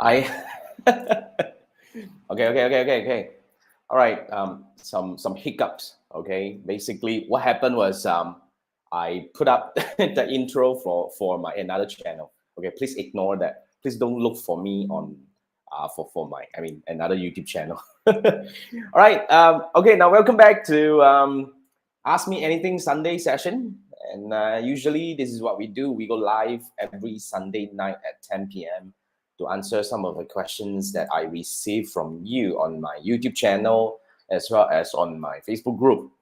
I okay. All right. Some hiccups. Okay. Basically, what happened was I put up the intro for my another channel. Okay. Please ignore that. Please don't look for me on for my another YouTube channel. All right. Okay. Now welcome back to Ask Me Anything Sunday session. And usually this is what we do. We go live every Sunday night at 10 p.m. to answer some of the questions that I receive from you on my YouTube channel as well as on my Facebook group.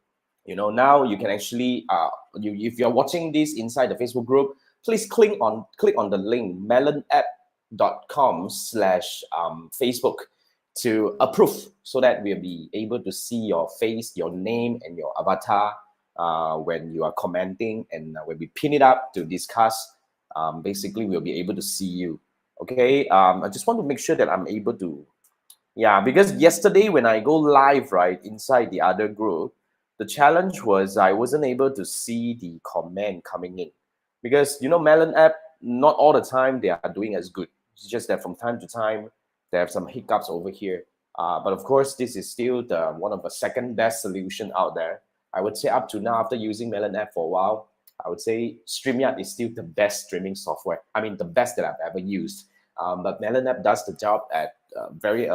Now you can actually, if you're watching this inside the Facebook group, please click on the link melonapp.com/Facebook to approve so that we'll be able to see your face, your name, and your avatar when you are commenting. And when we pin it up to discuss, basically we'll be able to see you. Okay, I just want to make sure that I'm able to, because yesterday when I go live, right, inside the other group, the challenge was I wasn't able to see the comment coming in because, Melon app, not all the time they are doing as good. It's just that from time to time, they have some hiccups over here. But of course, this is still one of the second best solution out there. I would say up to now, after using Melon app for a while, I would say StreamYard is still the best streaming software. I mean, the best that I've ever used. But Melon app does the job at a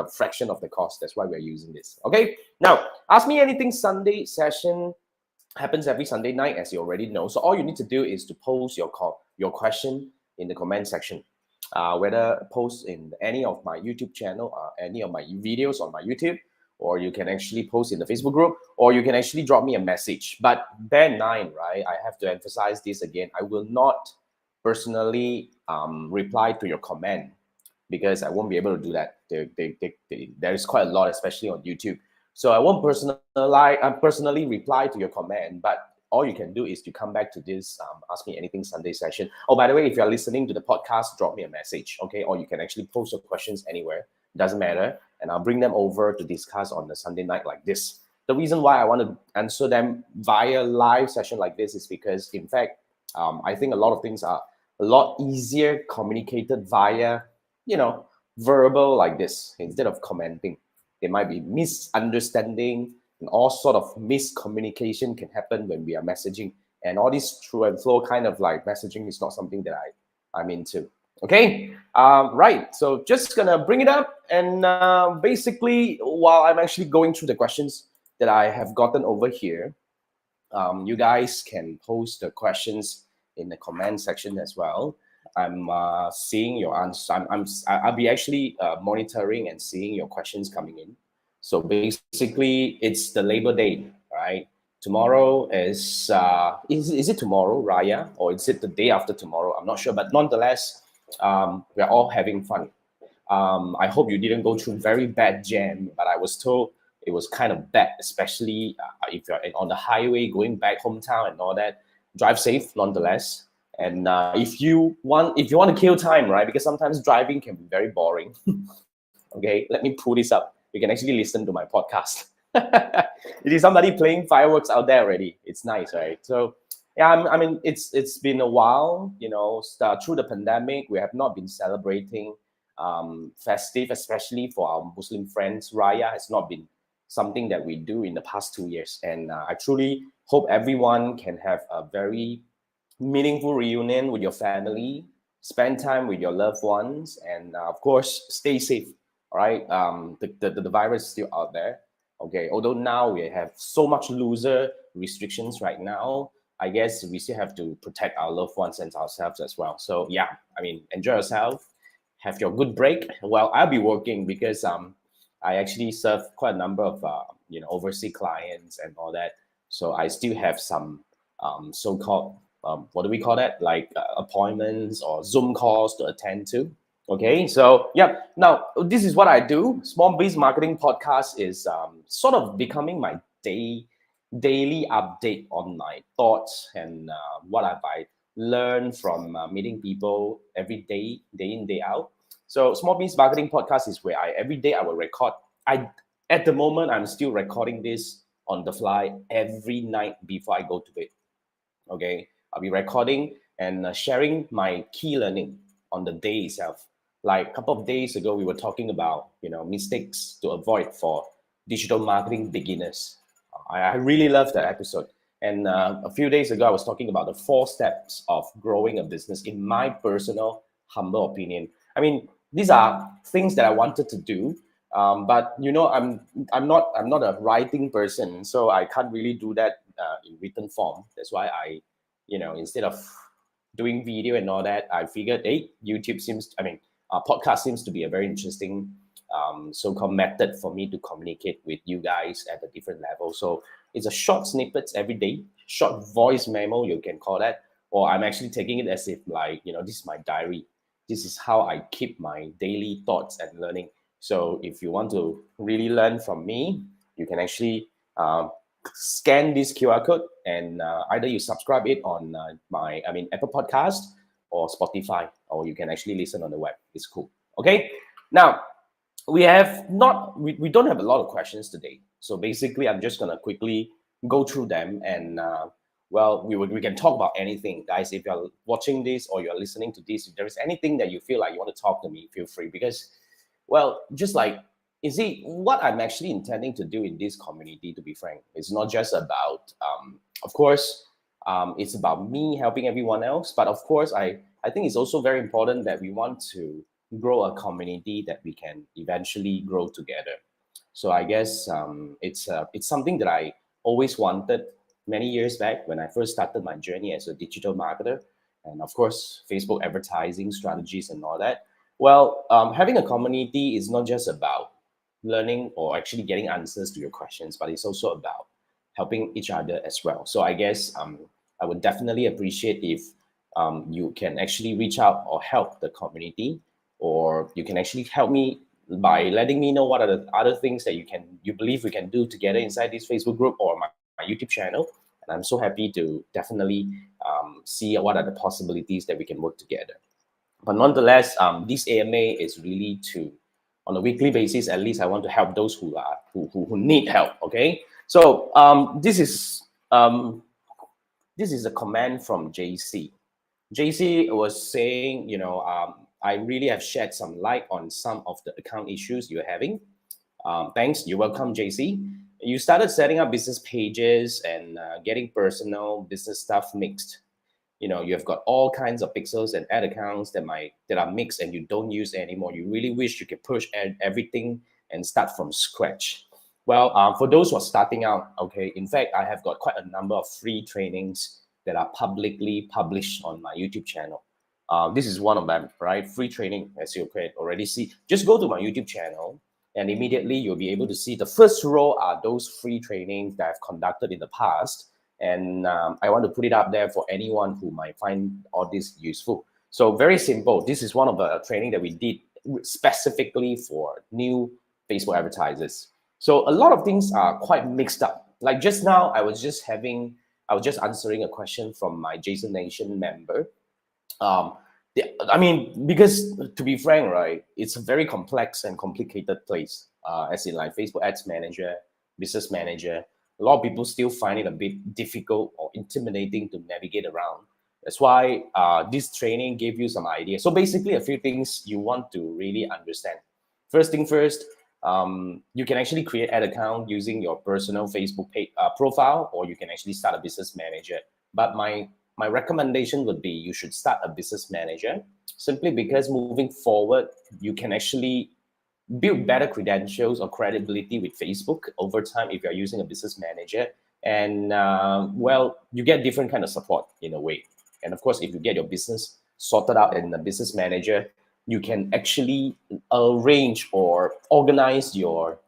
fraction of the cost. That's why we're using this. Okay. Now, Ask Me Anything Sunday session happens every Sunday night, as you already know. So all you need to do is to post your question in the comment section. Whether post in any of my YouTube channel, any of my videos on my YouTube, or you can actually post in the Facebook group, or you can actually drop me a message. But bear in mind, right? I have to emphasize this again. I will not personally reply to your comment because I won't be able to do that. There is quite a lot, especially on YouTube. So I won't personally reply to your comment, but all you can do is to come back to this Ask Me Anything Sunday session. Oh, by the way, if you're listening to the podcast, drop me a message, okay? Or you can actually post your questions anywhere. Doesn't matter. And I'll bring them over to discuss on the Sunday night like this. The reason why I want to answer them via live session like this is because, in fact, I think a lot of things are a lot easier communicated via, verbal like this instead of commenting. There might be misunderstanding and all sort of miscommunication can happen when we are messaging. And all this through and flow kind of like messaging is not something that I'm into. Okay, right. So just gonna bring it up, and basically, while I'm actually going through the questions that I have gotten over here, you guys can post the questions in the comment section as well. I'm seeing your answers. I'll be actually monitoring and seeing your questions coming in. So basically, it's the Labor Day, right? Tomorrow is it tomorrow, Raya, or is it the day after tomorrow? I'm not sure, but nonetheless, we're all having fun. I hope you didn't go through very bad jam, but I was told it was kind of bad, especially if you're on the highway going back hometown and all that. Drive safe, nonetheless. And if you want to kill time, right? Because sometimes driving can be very boring. Okay, let me pull this up. You can actually listen to my podcast. It is somebody playing fireworks out there already. It's nice, right? So yeah, I mean, it's been a while. Through the pandemic, we have not been celebrating festive, especially for our Muslim friends. Raya has not been something that we do in the past 2 years, and I truly hope everyone can have a very meaningful reunion with your family, spend time with your loved ones, and of course, stay safe. All right, the virus is still out there. Okay, although now we have so much looser restrictions right now, I guess we still have to protect our loved ones and ourselves as well. So yeah, I mean, enjoy yourself, have your good break. Well, I'll be working because I actually serve quite a number of overseas clients and all that. So I still have some so-called what do we call that? Like appointments or Zoom calls to attend to. Okay, so yeah. Now this is what I do. Small Biz Marketing Podcast is sort of becoming my daily update on my thoughts and what have I learned from meeting people every day in day out. So Small Biz Marketing Podcast is where every day I will record. At the moment I'm still recording this on the fly every night before I go to bed. Okay, I'll be recording and sharing my key learning on the day itself. Like a couple of days ago, we were talking about, mistakes to avoid for digital marketing beginners. I really loved that episode. And a few days ago, I was talking about the 4 steps of growing a business, in my personal humble opinion. I mean, these are things that I wanted to do, but I'm not a writing person, so I can't really do that in written form. That's why instead of doing video and all that, I figured, hey, podcast seems to be a very interesting so-called method for me to communicate with you guys at a different level. So it's a short snippets every day, short voice memo, you can call that, or I'm actually taking it as if this is my diary. This is how I keep my daily thoughts and learning. So if you want to really learn from me, you can actually scan this QR code, and either you subscribe it on Apple Podcast or Spotify, or you can actually listen on the web. It's cool. Okay. Now we don't have a lot of questions today. So basically, I'm just gonna quickly go through them, and we can talk about anything, guys. If you're watching this or you're listening to this, if there is anything that you feel like you want to talk to me, feel free. Because, just like, you see, what I'm actually intending to do in this community, to be frank, it's not just about, of course, it's about me helping everyone else. But of course, I think it's also very important that we want to grow a community that we can eventually grow together. So I guess it's something that I always wanted many years back when I first started my journey as a digital marketer, and of course, Facebook advertising strategies and all that. Having a community is not just about learning or actually getting answers to your questions, but it's also about helping each other as well. So I guess I would definitely appreciate if you can actually reach out or help the community, or you can actually help me by letting me know what are the other things that you believe we can do together inside this Facebook group or my YouTube channel. And I'm so happy to definitely see what are the possibilities that we can work together. But nonetheless, this AMA is really to, on a weekly basis, at least I want to help those who need help. Okay, so this is a comment from JC. JC was saying, I really have shed some light on some of the account issues you're having. Thanks. You're welcome, JC. You started setting up business pages and getting personal business stuff mixed. You have got all kinds of pixels and ad accounts that are mixed and you don't use anymore. You really wish you could push everything and start from scratch. For those who are starting out, okay, in fact, I have got quite a number of free trainings that are publicly published on my YouTube channel. This is one of them, right? Free training, as you can already see. Just go to my YouTube channel, and immediately you'll be able to see the first row are those free trainings that I've conducted in the past. And I want to put it up there for anyone who might find all this useful. So very simple. This is one of the training that we did specifically for new Facebook advertisers. So a lot of things are quite mixed up. Like just now, I was just answering a question from my Jason Nation member. Because to be frank, right, it's a very complex and complicated place. As in like Facebook Ads Manager, Business Manager, a lot of people still find it a bit difficult or intimidating to navigate around. That's why this training gave you some ideas. So basically, a few things you want to really understand. First thing first, you can actually create ad account using your personal Facebook page, profile, or you can actually start a business manager. But my recommendation would be you should start a business manager, simply because moving forward, you can actually build better credentials or credibility with Facebook over time if you're using a business manager. And you get different kind of support in a way. And of course, if you get your business sorted out in a business manager, you can actually arrange or organize your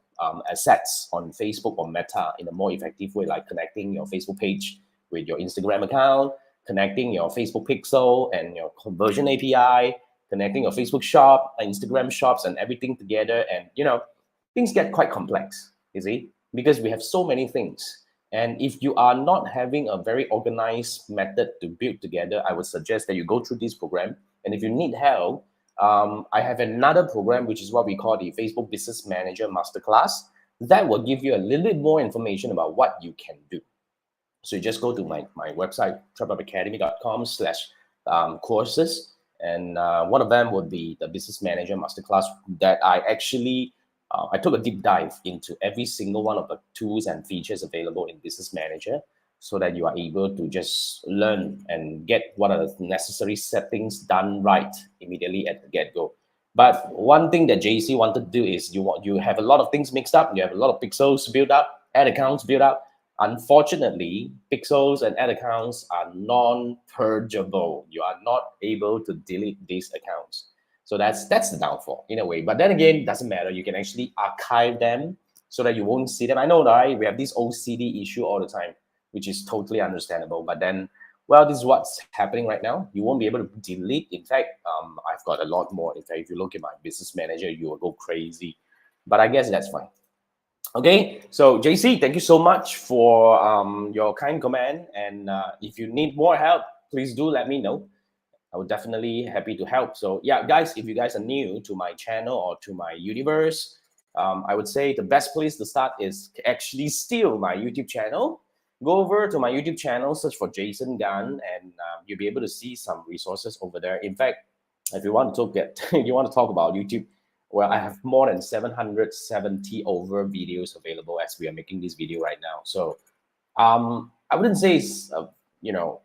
assets on Facebook or Meta in a more effective way, like connecting your Facebook page with your Instagram account, connecting your Facebook pixel and your conversion API, connecting your Facebook shop, Instagram shops, and everything together. And things get quite complex, you see, because we have so many things. And if you are not having a very organized method to build together, I would suggest that you go through this program. And if you need help, I have another program, which is what we call the Facebook Business Manager Masterclass. That will give you a little bit more information about what you can do. So you just go to my website, trapupacademy.com/courses, And one of them would be the Business Manager Masterclass that I actually I took a deep dive into every single one of the tools and features available in Business Manager, so that you are able to just learn and get what are the necessary settings done right immediately at the get-go. But one thing that JC wanted to do is you have a lot of things mixed up. You have a lot of pixels built up, ad accounts built up. Unfortunately, pixels and ad accounts are non-purgeable. You are not able to delete these accounts. So that's the downfall in a way. But then again, it doesn't matter. You can actually archive them so that you won't see them. I know, right? We have this OCD issue all the time, which is totally understandable. But then, well, this is what's happening right now. You won't be able to delete. In fact, I've got a lot more. In fact, if you look at my Business Manager, you will go crazy. But I guess that's fine. Okay, so JC, thank you so much for your kind comment. And if you need more help, please do let me know. I would definitely happy to help. So yeah, guys, if you guys are new to my channel or to my universe, I would say the best place to start is actually still my YouTube channel. Go over to my YouTube channel, search for Jason Gunn, and you'll be able to see some resources over there. In fact, if you want to talk about YouTube, well, I have more than 770 over videos available as we are making this video right now. So I wouldn't say it's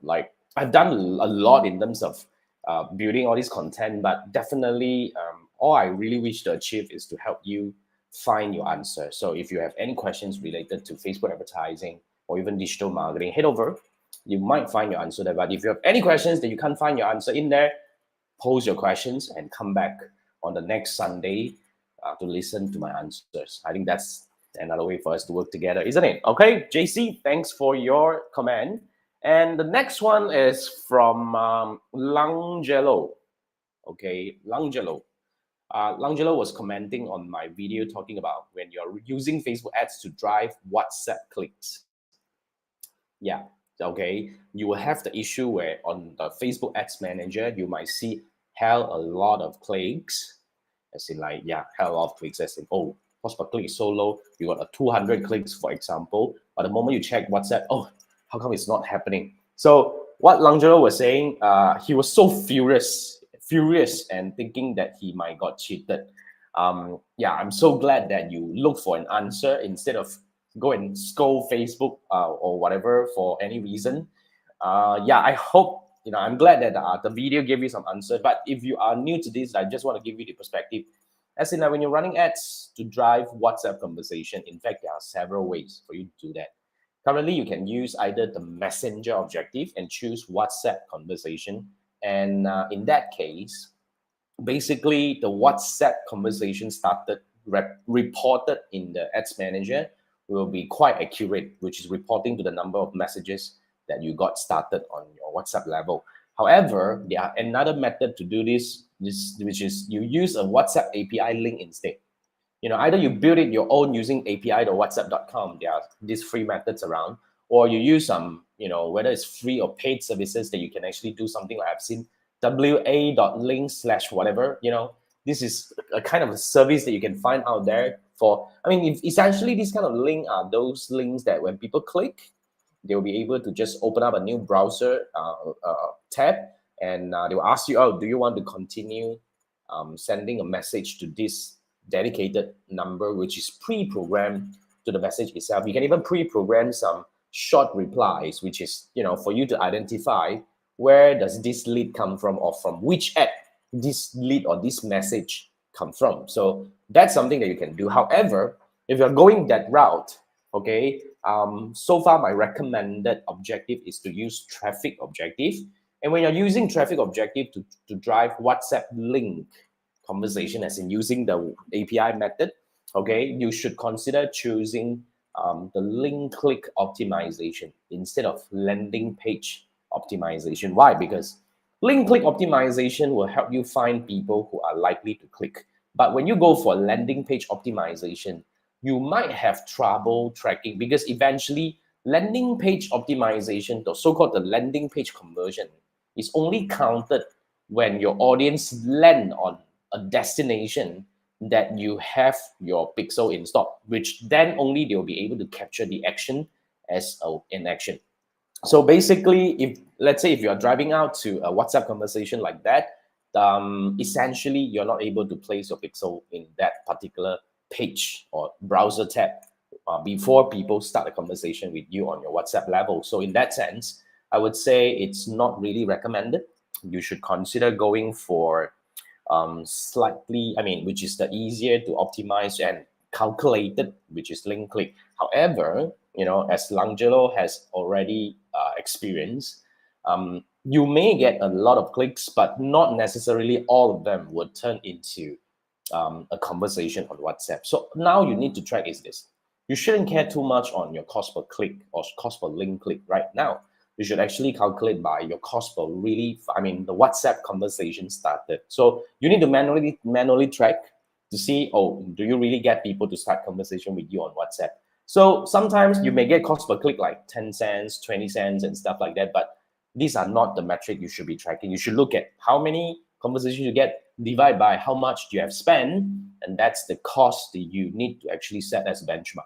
like I've done a lot in terms of building all this content, but definitely all I really wish to achieve is to help you find your answer. So if you have any questions related to Facebook advertising or even digital marketing, head over. You might find your answer there. But if you have any questions that you can't find your answer in there, pose your questions and come back on the next Sunday to listen to my answers. I think that's another way for us to work together, isn't it? Okay, JC, thanks for your comment. And the next one is from Langelo. Okay, Langelo. Langelo was commenting on my video talking about when you're using Facebook ads to drive WhatsApp clicks. Yeah, okay. You will have the issue where on the Facebook Ads Manager, you might see hell a lot of clicks, as in like, yeah, hell a lot of clicks, as in, oh, cost per click is so low. You got a 200 clicks, for example. But the moment you check WhatsApp, oh, how come it's not happening? So what Langelo was saying, he was so furious and thinking that he might got cheated. Yeah, I'm so glad that you look for an answer instead of go and scold Facebook or whatever for any reason. Yeah, I hope, I'm glad that the video gave you some answer. But if you are new to this, I just want to give you the perspective. As in, when you're running ads to drive WhatsApp conversation, in fact, there are several ways for you to do that. Currently, you can use either the messenger objective and choose WhatsApp conversation. And in that case, basically the WhatsApp conversation reported in the ads manager will be quite accurate, which is reporting to the number of messages that you got started on your WhatsApp level. However, there are another method to do this, which is you use a WhatsApp API link instead. Either you build it your own using api.whatsapp.com. There are these free methods around, or you use some, whether it's free or paid services that you can actually do something like I've seen wa.link/whatever. This is a kind of a service that you can find out there for. I mean, essentially, these kind of link are those links that when people click, they will be able to just open up a new browser tab, and they will ask you, oh, do you want to continue sending a message to this dedicated number, which is pre-programmed to the message itself. You can even pre-program some short replies, which is, for you to identify where does this lead come from, or from which app this lead or this message come from. So that's something that you can do. However, if you're going that route, okay, so far my recommended objective is to use traffic objective. And when you're using traffic objective to drive WhatsApp link conversation, as in using the API method, okay, you should consider choosing the link click optimization instead of landing page optimization. Why? Because link click optimization will help you find people who are likely to click. But when you go for landing page optimization, you might have trouble tracking, because eventually landing page optimization, the so-called the landing page conversion, is only counted when your audience land on a destination that you have your pixel in stock, which then only they'll be able to capture the action as an action. So basically, if let's say if you're driving out to a WhatsApp conversation like that, essentially you're not able to place your pixel in that particular page or browser tab before people start a conversation with you on your WhatsApp level. So in that sense, I would say it's not really recommended. You should consider going for slightly, which is the easier to optimize and calculated, which is link click. However, as Langelo has already experienced, you may get a lot of clicks, but not necessarily all of them would turn into a conversation on WhatsApp. So now you need to track is this. You shouldn't care too much on your cost per click or cost per link click right now. You should actually calculate by your cost per the WhatsApp conversation started. So you need to manually track to see, do you really get people to start conversation with you on WhatsApp? So sometimes you may get cost per click like 10 cents, 20 cents and stuff like that, but these are not the metric you should be tracking. You should look at how many conversations you get, divide by how much you have spent, and that's the cost that you need to actually set as a benchmark.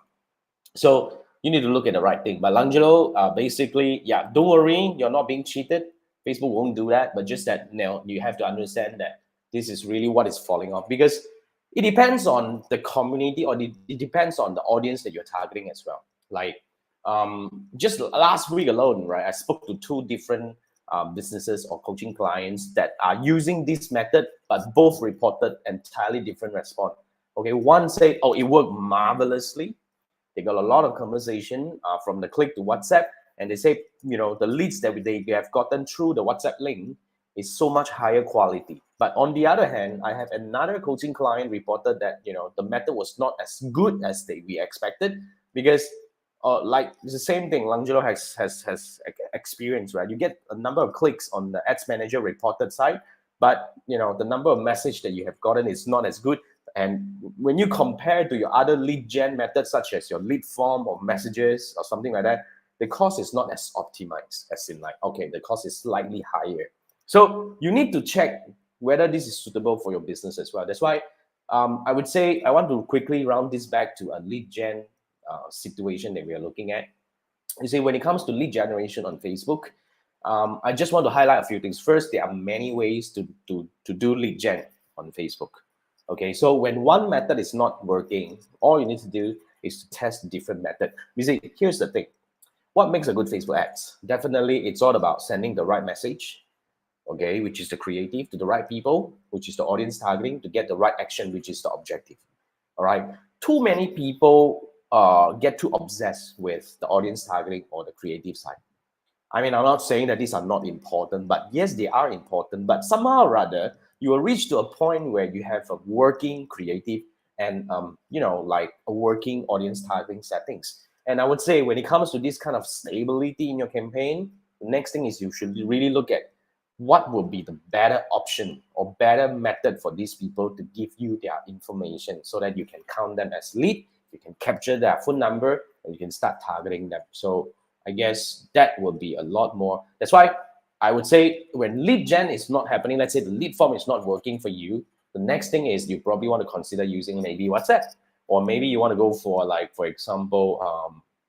So you need to look at the right thing. But Langelo, basically, don't worry, you're not being cheated. Facebook won't do that, but just that you have to understand that this is really what is falling off, because it depends on the community, or it depends on the audience that you're targeting as well. Like just last week alone, right, I spoke to 2 different businesses or coaching clients that are using this method, but both reported entirely different response. Okay, one said, it worked marvelously. They got a lot of conversation from the click to WhatsApp, and they say, the leads that they have gotten through the WhatsApp link is so much higher quality. But on the other hand, I have another coaching client reported that, the method was not as good as we expected, because like it's the same thing Langelo has experienced, right? You get a number of clicks on the Ads Manager reported side, but the number of message that you have gotten is not as good. And when you compare to your other lead gen methods, such as your lead form or messages or something like that, the cost is not as optimized, as in the cost is slightly higher. So you need to check whether this is suitable for your business as well. That's why I would say I want to quickly round this back to a lead gen situation that we are looking at. You see, when it comes to lead generation on Facebook, I just want to highlight a few things. First, there are many ways to do lead gen on Facebook. Okay, so when one method is not working, all you need to do is to test a different method. You see, here's the thing. What makes a good Facebook ads? Definitely, it's all about sending the right message, okay, which is the creative, to the right people, which is the audience targeting, to get the right action, which is the objective. All right. Too many people get too obsessed with the audience targeting or the creative side. I'm not saying that these are not important, but yes, they are important. But somehow or other, you will reach to a point where you have a working creative and like a working audience targeting settings. And I would say when it comes to this kind of stability in your campaign, the next thing is you should really look at what will be the better option or better method for these people to give you their information, so that you can count them as lead, you can capture their phone number, and you can start targeting them. So I guess that will be a lot more. That's why I would say when lead gen is not happening, let's say the lead form is not working for you, the next thing is you probably want to consider using maybe WhatsApp, or maybe you want to go for, like, for example,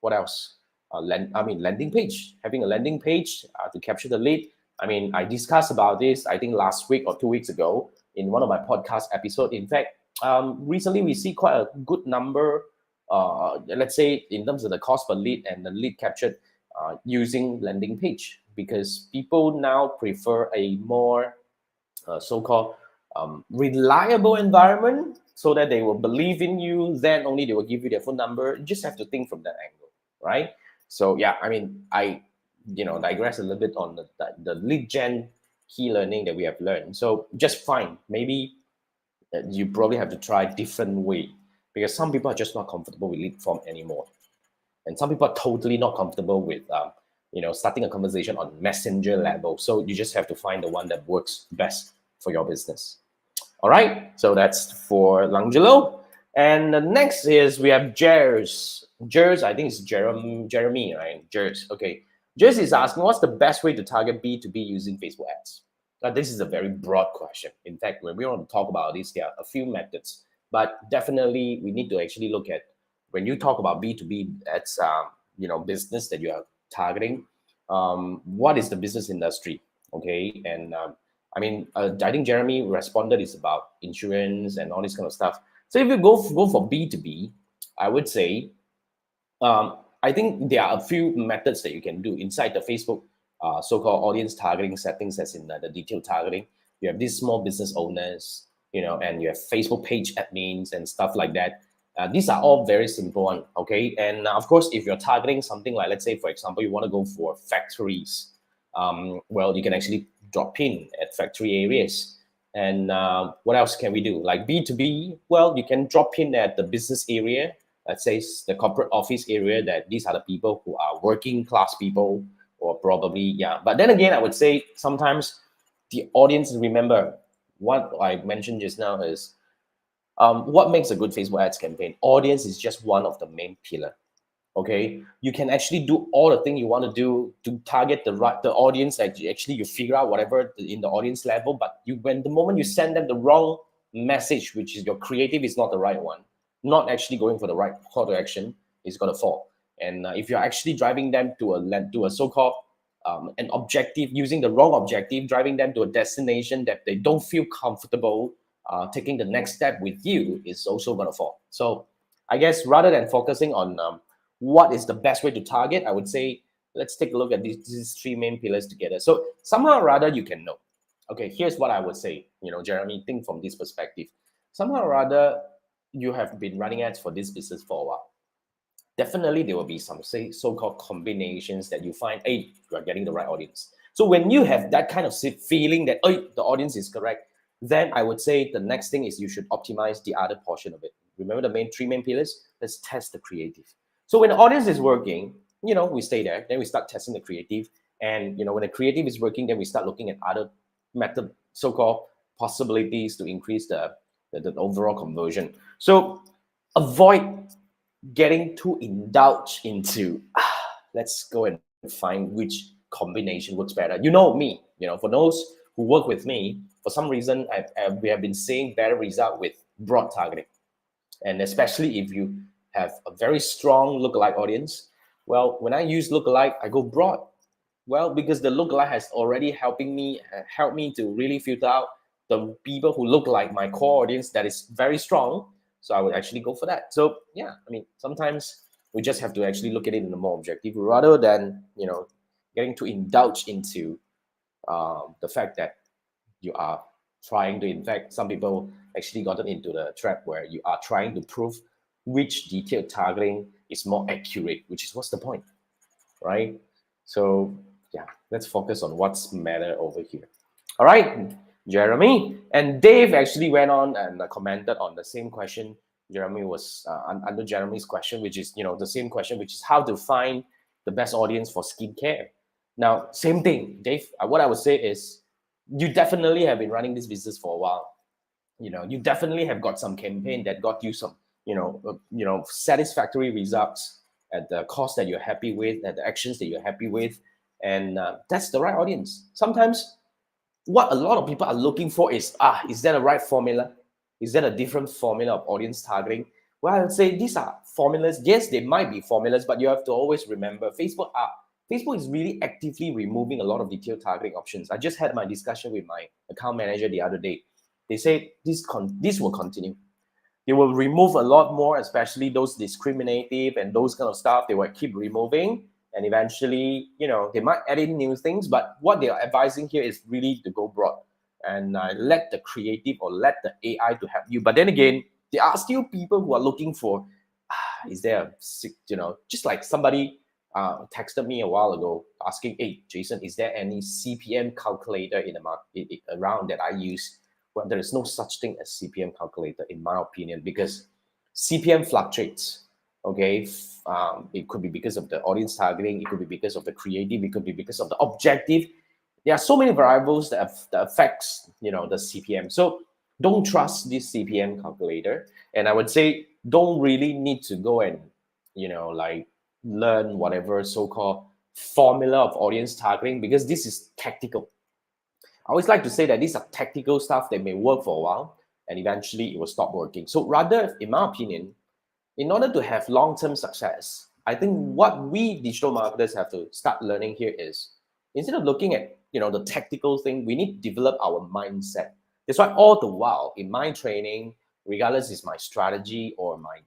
what else? Landing page, having a landing page to capture the lead. I discussed about this, I think last week or 2 weeks ago in one of my podcast episodes. In fact, recently we see quite a good number, let's say in terms of the cost per lead and the lead captured using landing page, because people now prefer a more so-called reliable environment, so that they will believe in you, then only they will give you their phone number. You just have to think from that angle, right? So yeah, I digress a little bit on the lead gen key learning that we have learned. So just fine, maybe you probably have to try different way, because some people are just not comfortable with lead form anymore, and some people are totally not comfortable with starting a conversation on messenger level. So you just have to find the one that works best for your business. All right, so that's for Langelo. And the next is we have Jers. Jers, I think it's Jeremy, right? Jers. Okay. Jers is asking, what's the best way to target B2B using Facebook ads? Now, this is a very broad question. In fact, when we want to talk about this, there are a few methods, but definitely we need to actually look at, when you talk about B2B, that's business that you are targeting. What is the business industry? Okay, and I mean, I think Jeremy responded is about insurance and all this kind of stuff. So if you go for B2B, I would say, I think there are a few methods that you can do inside the Facebook so-called audience targeting settings, as in the detailed targeting. You have these small business owners, and you have Facebook page admins and stuff like that. These are all very simple one, okay? And of course, if you're targeting something like, let's say, for example, you want to go for factories, well, you can actually drop in at factory areas. And what else can we do? Like B2B, well, you can drop in at the business area, let's say the corporate office area, that these are the people who are working class people, or probably, yeah. But then again, I would say sometimes the audience, remember what I mentioned just now is what makes a good Facebook ads campaign? Audience is just one of the main pillar. Okay, you can actually do all the thing you want to do to target the audience. Actually, you figure out whatever in the audience level, but when the moment you send them the wrong message, which is your creative is not the right one, not actually going for the right call to action, is going to fall. And if you're actually driving them to a so-called an objective, using the wrong objective, driving them to a destination that they don't feel comfortable taking the next step with you, is also going to fall. So I guess rather than focusing on what is the best way to target, I would say let's take a look at these three main pillars together. So somehow or rather you can know. Okay, here's what I would say. Jeremy, think from this perspective. Somehow or rather, you have been running ads for this business for a while. Definitely there will be some so-called combinations that you find, hey, you are getting the right audience. So when you have that kind of feeling that, oh, the audience is correct, then I would say the next thing is you should optimize the other portion of it. Remember the three main pillars? Let's test the creative. So when the audience is working, we stay there, then we start testing the creative. And when the creative is working, then we start looking at other method, so-called possibilities to increase the overall conversion. So avoid getting too indulged into, let's go and find which combination works better. You know me, for those who work with me, for some reason, we have been seeing better result with broad targeting. And especially if you have a very strong lookalike audience, well, when I use lookalike, I go broad. Well, because the lookalike has already helped me to really filter out the people who look like my core audience that is very strong. So I would actually go for that. So yeah, I mean, sometimes we just have to actually look at it in a more objective rather than, getting to indulge into the fact that you are trying to, in fact, some people actually gotten into the trap where you are trying to prove which detailed targeting is more accurate, which is what's the point, right? So yeah, let's focus on what's matter over here. All right, Jeremy. And Dave actually went on and commented on the same question. Jeremy was under Jeremy's question, which is, the same question, which is how to find the best audience for skincare. Now, same thing, Dave. What I would say is you definitely have been running this business for a while. You definitely have got some campaign that got you some, satisfactory results at the cost that you're happy with, at the actions that you're happy with. And that's the right audience. Sometimes what a lot of people are looking for is that a right formula? Is that a different formula of audience targeting? Well, I would say these are formulas. Yes, they might be formulas, but you have to always remember Facebook is really actively removing a lot of detailed targeting options. I just had my discussion with my account manager the other day. They say this will continue. They will remove a lot more, especially those discriminative and those kind of stuff. They will keep removing. And eventually, they might add in new things, but what they are advising here is really to go broad and let the creative or let the AI to help you. But then again, there are still people who are looking for, is there just like somebody texted me a while ago asking, hey, Jason, is there any CPM calculator in the market around that I use? Well, there is no such thing as CPM calculator, in my opinion, because CPM fluctuates. Okay, it could be because of the audience targeting, it could be because of the creative, it could be because of the objective. There are so many variables that affects the CPM. So don't trust this CPM calculator, and I would say don't really need to go and like learn whatever so-called formula of audience targeting, because this is tactical. I always like to say that these are tactical stuff that may work for a while and eventually it will stop working. So rather, in my opinion, in order to have long-term success, I think what we digital marketers have to start learning here is, instead of looking at, the tactical thing, we need to develop our mindset. That's why all the while in my training, regardless is my strategy or my,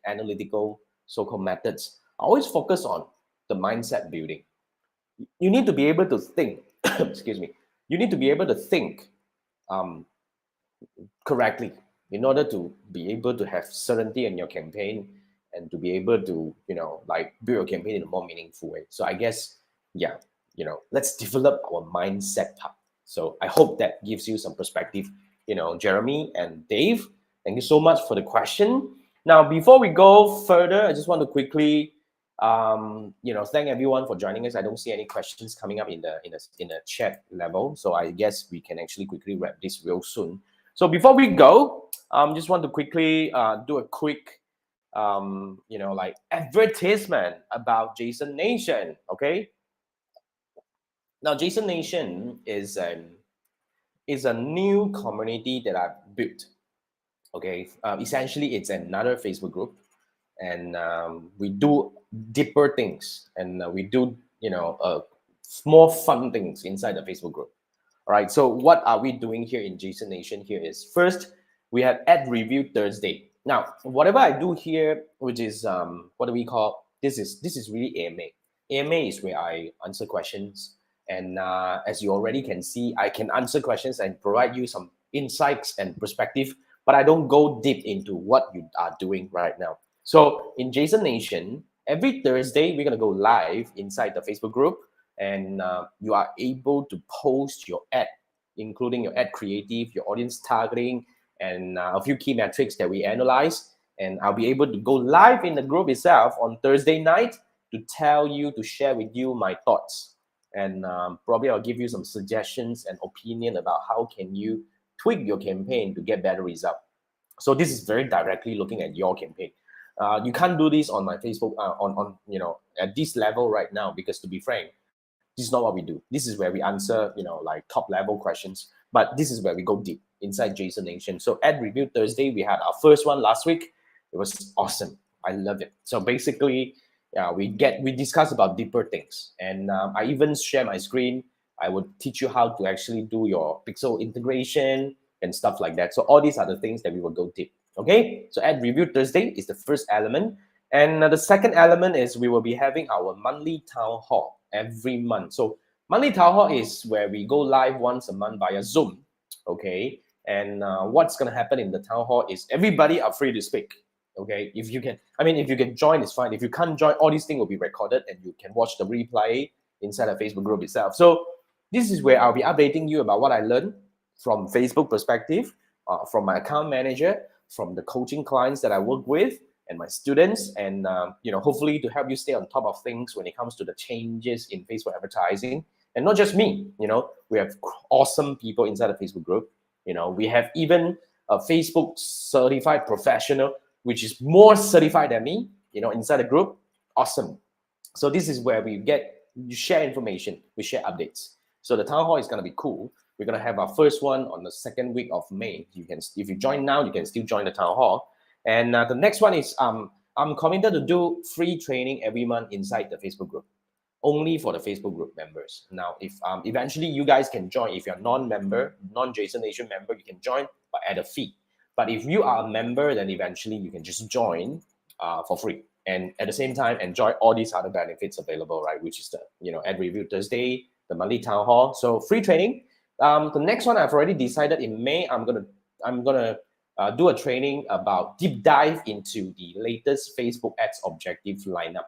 analytical so-called methods, I always focus on the mindset building. You need to be able to think, excuse me, you need to be able to think correctly in order to be able to have certainty in your campaign and to be able to, build your campaign in a more meaningful way. So I guess, yeah, let's develop our mindset part. So I hope that gives you some perspective, Jeremy and Dave. Thank you so much for the question. Now, before we go further, I just want to quickly, thank everyone for joining us. I don't see any questions coming up in the chat level, so I guess we can actually quickly wrap this real soon. So before we go, just want to quickly do a quick, advertisement about Jason Nation. Okay. Now, Jason Nation is a new community that I've built. Okay, essentially it's another Facebook group, and we do deeper things, and we do more fun things inside the Facebook group. All right, so what are we doing here in Jason Nation? Here is first, we have Ad Review Thursday. Now, whatever I do here, which is what do we call this is really AMA. AMA is where I answer questions, and as you already can see, I can answer questions and provide you some insights and perspective, but I don't go deep into what you are doing right now. So in Jason Nation, every Thursday we're gonna go live inside the Facebook group, and you are able to post your ad, including your ad creative, your audience targeting, and a few key metrics that we analyze. And I'll be able to go live in the group itself on Thursday night to share with you my thoughts. And probably I'll give you some suggestions and opinion about how can you tweak your campaign to get better result. So this is very directly looking at your campaign. You can't do this on my Facebook at this level right now, because to be frank, this is not what we do. This is where we answer top level questions, but this is where we go deep inside Jason Nation. So Ad Review Thursday, we had our first one last week. It was awesome. I love it. So basically, we discuss about deeper things, and I even share my screen. I would teach you how to actually do your pixel integration and stuff like that. So all these are the things that we will go deep. Okay, so Ad Review Thursday is the first element, and the second element is we will be having our monthly town hall every month. So monthly town hall is where we go live once a month via Zoom. Okay, and what's gonna happen in the town hall is everybody are free to speak. Okay, if you can join, it's fine. If you can't join, all these things will be recorded and you can watch the replay inside the Facebook group itself. So this is where I'll be updating you about what I learned from Facebook perspective, from my account manager, from the coaching clients that I work with, and my students, and hopefully to help you stay on top of things when it comes to the changes in Facebook advertising. And not just me, we have awesome people inside the Facebook group. We have even a Facebook certified professional, which is more certified than me, inside the group. Awesome. So this is where you share information, we share updates. So the town hall is going to be cool. We're going to have our first one on the second week of May. If you join now, you can still join the town hall. And the next one is I'm committed to do free training every month inside the Facebook group, only for the Facebook group members. Now, if eventually you guys can join, if you're non-member, non-Jason Nation member, you can join, but at a fee. But if you are a member, then eventually you can just join for free, and at the same time enjoy all these other benefits available, right? Which is the Ad Review Thursday, the monthly town hall. So free training. The next one I've already decided in May. I'm gonna do a training about deep dive into the latest Facebook ads objective lineup,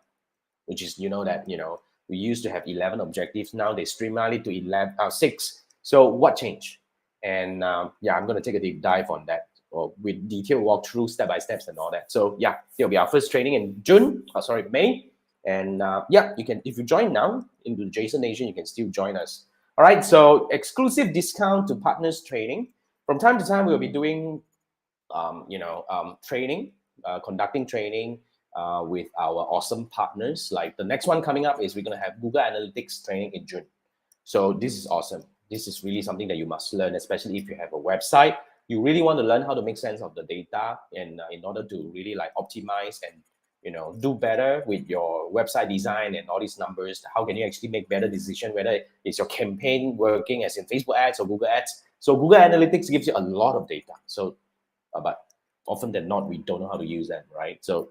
which is we used to have 11 objectives. Now they streamline it to 6. So what changed? And I'm going to take a deep dive on that, or with detailed walkthrough, step by steps, and all that. So it'll be our first training in May. And you can, if you join now into the Jason Nation, you can still join us. All right. So exclusive discount to partners training. From time to time, we'll be doing training, conducting training with our awesome partners. Like the next one coming up is we're going to have Google Analytics training in June. So this is awesome. This is really something that you must learn, especially if you have a website. You really want to learn how to make sense of the data, and in order to really optimize and do better with your website design and all these numbers. How can you actually make better decision whether it's your campaign working as in Facebook ads or Google ads? So Google Analytics gives you a lot of data. So, but often than not, we don't know how to use them, right? So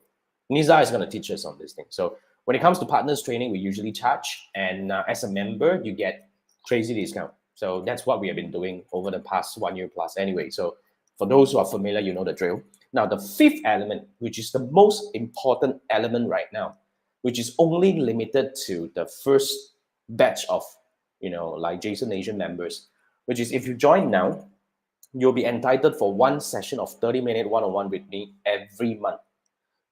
Nisa is going to teach us on this thing. So when it comes to partners training, we usually charge, and as a member, you get crazy discount. So that's what we have been doing over the past 1 year plus anyway. So for those who are familiar, you know the drill. Now, the fifth element, which is the most important element right now, which is only limited to the first batch of, like Jason Nation members, which is if you join now, you'll be entitled for one session of 30-minute one-on-one with me every month.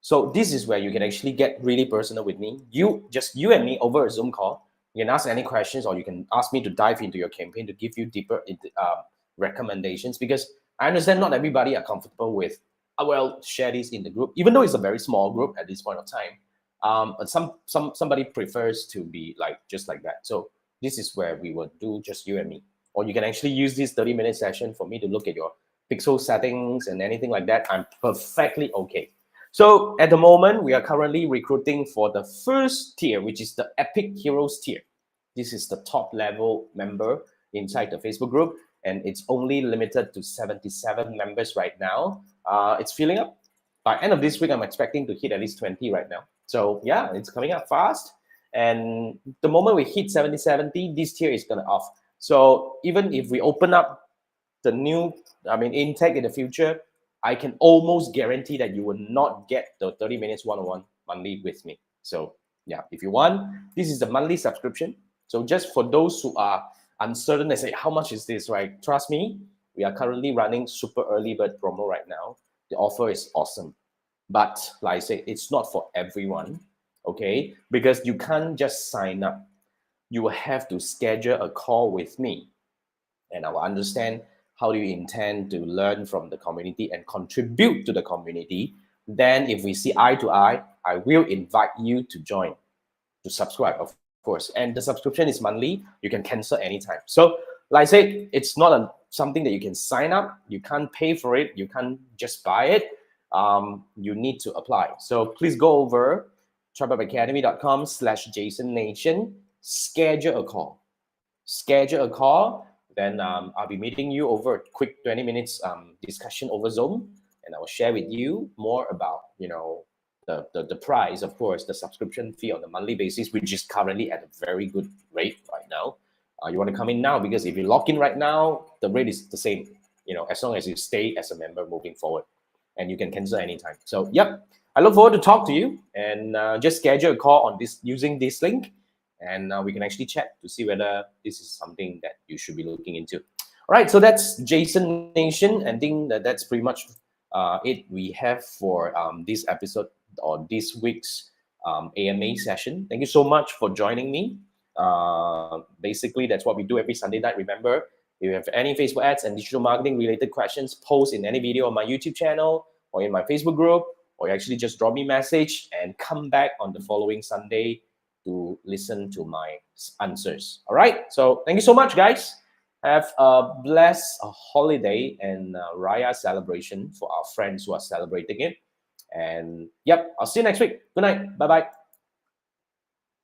So this is where you can actually get really personal with me. Just you and me over a Zoom call. You can ask any questions, or you can ask me to dive into your campaign to give you deeper recommendations, because I understand not everybody are comfortable with, well, share this in the group, even though it's a very small group at this point of time. But somebody prefers to be just like that. So this is where we will do just you and me. Or you can actually use this 30-minute session for me to look at your pixel settings and anything like that. I'm perfectly okay. So at the moment, we are currently recruiting for the first tier, which is the Epic Heroes tier. This is the top level member inside the Facebook group, and it's only limited to 77 members right now. It's filling up. By end of this week, I'm expecting to hit at least 20 right now. So yeah, it's coming up fast. And the moment we hit 70, this tier is going to off. So even if we open up the new, intake in the future, I can almost guarantee that you will not get the 30 minutes one-on-one monthly with me. So yeah, if you want, this is the monthly subscription. So just for those who are uncertain, they say, how much is this, right? Trust me, we are currently running super early bird promo right now. The offer is awesome. But like I say, it's not for everyone, okay? Because you can't just sign up. You will have to schedule a call with me, and I will understand how do you intend to learn from the community and contribute to the community. Then if we see eye to eye, I will invite you to join, to subscribe, of course. And the subscription is monthly. You can cancel anytime. So like I said, it's not something that you can sign up. You can't pay for it. You can't just buy it. You need to apply. So please go over tripupacademy.com/JasonNation, schedule a call. Then I'll be meeting you over a quick 20 minutes discussion over Zoom, and I will share with you more about, the price, of course, the subscription fee on the monthly basis, which is currently at a very good rate right now. You want to come in now, because if you lock in right now, the rate is the same, as long as you stay as a member moving forward, and you can cancel anytime. So, yep, I look forward to talk to you, and just schedule a call on this using this link, and we can actually chat to see whether this is something that you should be looking into. All right, so that's Jason Nation. I think that's pretty much it we have for this episode or this week's AMA session. Thank you so much for joining me. Basically, that's what we do every Sunday night. Remember, if you have any Facebook ads and digital marketing related questions, post in any video on my YouTube channel or in my Facebook group, or you actually just drop me a message and come back on the following Sunday to listen to my answers. All right. So thank you so much, guys. Have a blessed holiday and Raya celebration for our friends who are celebrating it. And yep, I'll see you next week. Good night. Bye-bye.